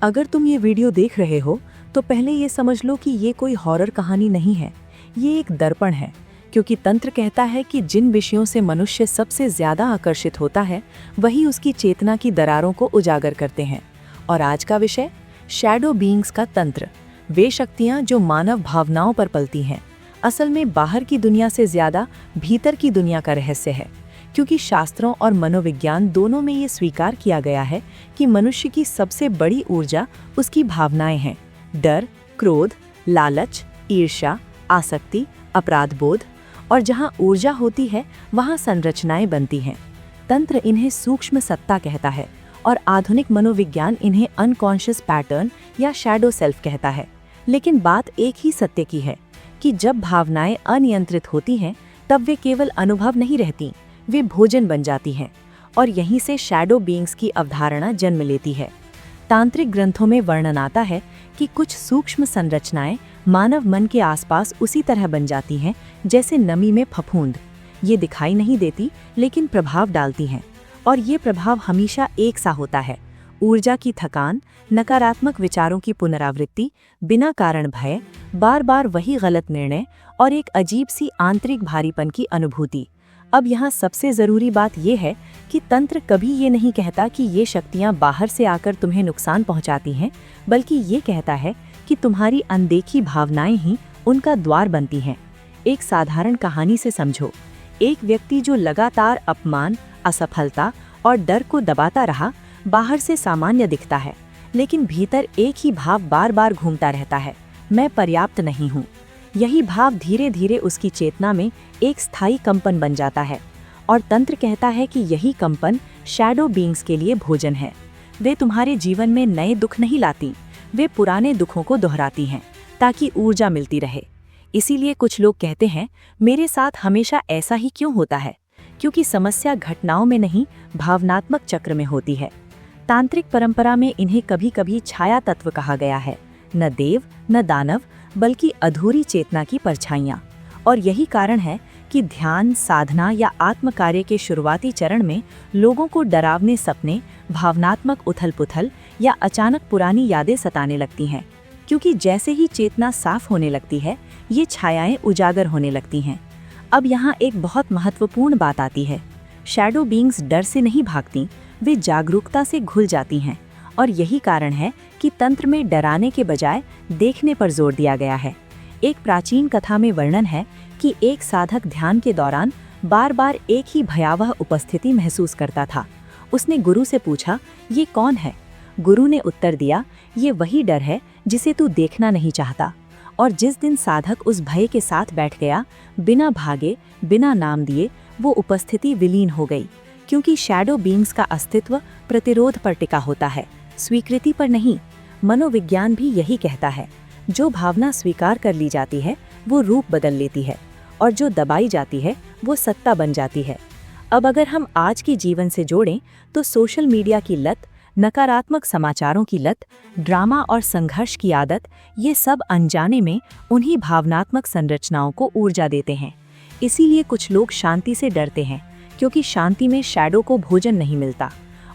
अगर तुम ये वीडियो देख रहे हो तो पहले ये समझ लो कि ये कोई हॉरर कहानी नहीं है, ये एक दर्पण है। क्योंकि तंत्र कहता है कि जिन विषयों से मनुष्य सबसे ज्यादा आकर्षित होता है वही उसकी चेतना की दरारों को उजागर करते हैं। और आज का विषय शैडो बीइंग्स का तंत्र, वे शक्तियां जो मानव भावनाओं पर पलती हैं, असल में बाहर की दुनिया से ज्यादा भीतर की दुनिया का रहस्य है। क्योंकि शास्त्रों और मनोविज्ञान दोनों में ये स्वीकार किया गया है कि मनुष्य की सबसे बड़ी ऊर्जा उसकी भावनाएं हैं। डर, क्रोध, लालच, ईर्ष्या, आसक्ति, अपराध बोध। और जहाँ ऊर्जा होती है वहाँ संरचनाएं बनती हैं। तंत्र इन्हें सूक्ष्म सत्ता कहता है और आधुनिक मनोविज्ञान इन्हें अनकॉन्शियस पैटर्न या शैडो सेल्फ कहता है। लेकिन बात एक ही सत्य की है कि जब भावनाएं अनियंत्रित होती हैं तब वे केवल अनुभव नहीं रहती, वे भोजन बन जाती हैं। और यहीं से शैडो बीइंग्स की अवधारणा जन्म लेती है। तांत्रिक ग्रंथों में वर्णन आता है कि कुछ सूक्ष्म संरचनाएं मानव मन के आसपास उसी तरह बन जाती हैं जैसे नमी में फफूंद। ये दिखाई नहीं देती लेकिन प्रभाव डालती हैं, और ये प्रभाव हमेशा एक सा होता है। ऊर्जा की थकान, नकारात्मक विचारों की पुनरावृत्ति, बिना कारण भय, बार बार वही गलत निर्णय और एक अजीब सी आंतरिक भारीपन की अनुभूति। अब यहाँ सबसे ज़रूरी बात यह है कि तंत्र कभी ये नहीं कहता कि ये शक्तियाँ बाहर से आकर तुम्हें नुकसान पहुँचाती हैं, बल्कि ये कहता है कि तुम्हारी अनदेखी भावनाएं ही उनका द्वार बनती हैं। एक साधारण कहानी से समझो। एक व्यक्ति जो लगातार अपमान, असफलता और डर को दबाता रहा, बाहर से सामान्य दिखता है, लेकिन भीतर एक ही भाव बार बार घूमता रहता है, मैं पर्याप्त नहीं हूँ। यही भाव धीरे धीरे उसकी चेतना में एक स्थायी कंपन बन जाता है। और तंत्र कहता है कि यही कंपन शैडो बीइंग्स के लिए भोजन है। वे तुम्हारे जीवन में नए दुख नहीं लाती, वे पुराने दुखों को दोहराती हैं ताकि ऊर्जा मिलती रहे। इसीलिए कुछ लोग कहते हैं, मेरे साथ हमेशा ऐसा ही क्यों होता है? क्योंकि समस्या घटनाओं में नहीं, भावनात्मक चक्र में होती है। तांत्रिक परंपरा में इन्हें कभी कभी छाया तत्व कहा गया है, न देव न दानव, बल्कि अधूरी चेतना की परछाइयाँ। और यही कारण है कि ध्यान, साधना या आत्मकार्य के शुरुआती चरण में लोगों को डरावने सपने, भावनात्मक उथल-पुथल या अचानक पुरानी यादें सताने लगती हैं। क्योंकि जैसे ही चेतना साफ होने लगती है, ये छायाएं उजागर होने लगती हैं। अब यहाँ एक बहुत महत्वपूर्ण बात आती है। शैडो बीइंग्स डर से नहीं भागती, वे जागरूकता से घुल जाती हैं। और यही कारण है कि तंत्र में डराने के बजाय देखने पर जोर दिया गया है। एक प्राचीन कथा में वर्णन है कि एक साधक ध्यान के दौरान बार बार एक ही भयावह उपस्थिति महसूस करता था। उसने गुरु से पूछा, ये कौन है? गुरु ने उत्तर दिया, ये वही डर है जिसे तू देखना नहीं चाहता। और जिस दिन साधक उस भय के साथ बैठ गया, बिना भागे, बिना नाम दिए, वो उपस्थिति विलीन हो गई। क्योंकि शैडो बीइंग्स का अस्तित्व प्रतिरोध पर टिका होता है, स्वीकृति पर नहीं। मनोविज्ञान भी यही कहता है, जो भावना स्वीकार कर ली जाती है वो रूप बदल लेती है, और जो दबाई जाती है वो सत्ता बन जाती है। अब अगर हम आज के जीवन से जोड़ें तो सोशल मीडिया की लत, नकारात्मक समाचारों की लत, ड्रामा और संघर्ष की आदत, ये सब अनजाने में उन्हीं भावनात्मक संरचनाओं को ऊर्जा देते हैं। इसीलिए कुछ लोग शांति से डरते हैं, क्योंकि शांति में शैडो को भोजन नहीं मिलता।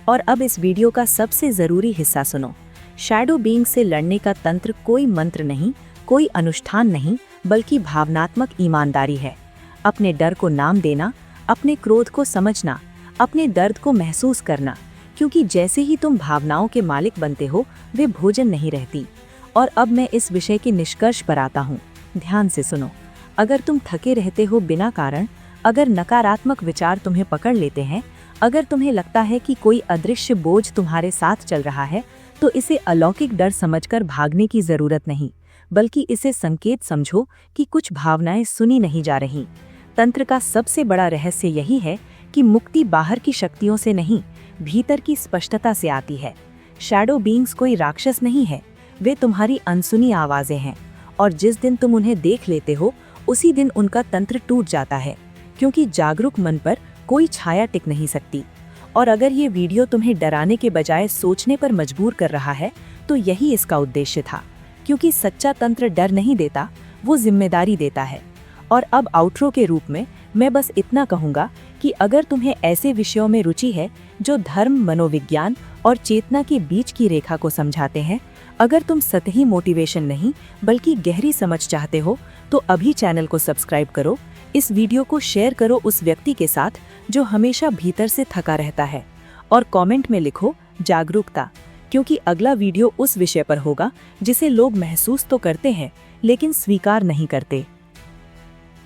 और अब इस वीडियो का सबसे ज़रूरी हिस्सा सुनो। शैडो बीइंग से लड़ने का तंत्र कोई मंत्र नहीं, कोई अनुष्ठान नहीं, बल्कि भावनात्मक ईमानदारी है। अपने डर को नाम देना, अपने क्रोध को समझना, अपने दर्द को महसूस करना। क्योंकि जैसे ही तुम भावनाओं के मालिक बनते हो, वे भोजन नहीं रहती। और अब मैं इस विषय के निष्कर्ष पर आता हूँ। ध्यान से सुनो। अगर तुम थके रहते हो बिना कारण, अगर नकारात्मक विचार तुम्हें पकड़ लेते हैं, अगर तुम्हें लगता है कि कोई अदृश्य बोझ तुम्हारे साथ चल रहा है, तो इसे अलौकिक डर समझकर भागने की जरूरत नहीं, बल्कि इसे संकेत समझो कि कुछ भावनाएं सुनी नहीं जा रही। तंत्र का सबसे बड़ा रहस्य यही है कि मुक्ति बाहर की शक्तियों से नहीं, भीतर की स्पष्टता से आती है। शैडो बीइंग्स कोई राक्षस नहीं है, वे तुम्हारी अनसुनी आवाजें हैं। और जिस दिन तुम उन्हें देख लेते हो, उसी दिन उनका तंत्र टूट जाता है। क्योंकि जागरूक मन पर कोई छाया टिक नहीं सकती। और अगर ये वीडियो तुम्हें डराने के बजाय सोचने पर मजबूर कर रहा है, तो यही इसका उद्देश्य था। क्योंकि सच्चा तंत्र डर नहीं देता, वो जिम्मेदारी देता है। और अब आउट्रो के रूप में मैं बस इतना कहूँगा कि अगर तुम्हें ऐसे विषयों में रुचि है जो धर्म, मनोविज्ञान और चेतना के बीच की रेखा को समझाते हैं, अगर तुम सतही मोटिवेशन नहीं बल्कि गहरी समझ चाहते हो, तो अभी चैनल को सब्सक्राइब करो, इस वीडियो को शेयर करो उस व्यक्ति के साथ जो हमेशा भीतर से थका रहता है, और कमेंट में लिखो जागरूकता, क्योंकि अगला वीडियो उस विषय पर होगा जिसे लोग महसूस तो करते हैं लेकिन स्वीकार नहीं करते।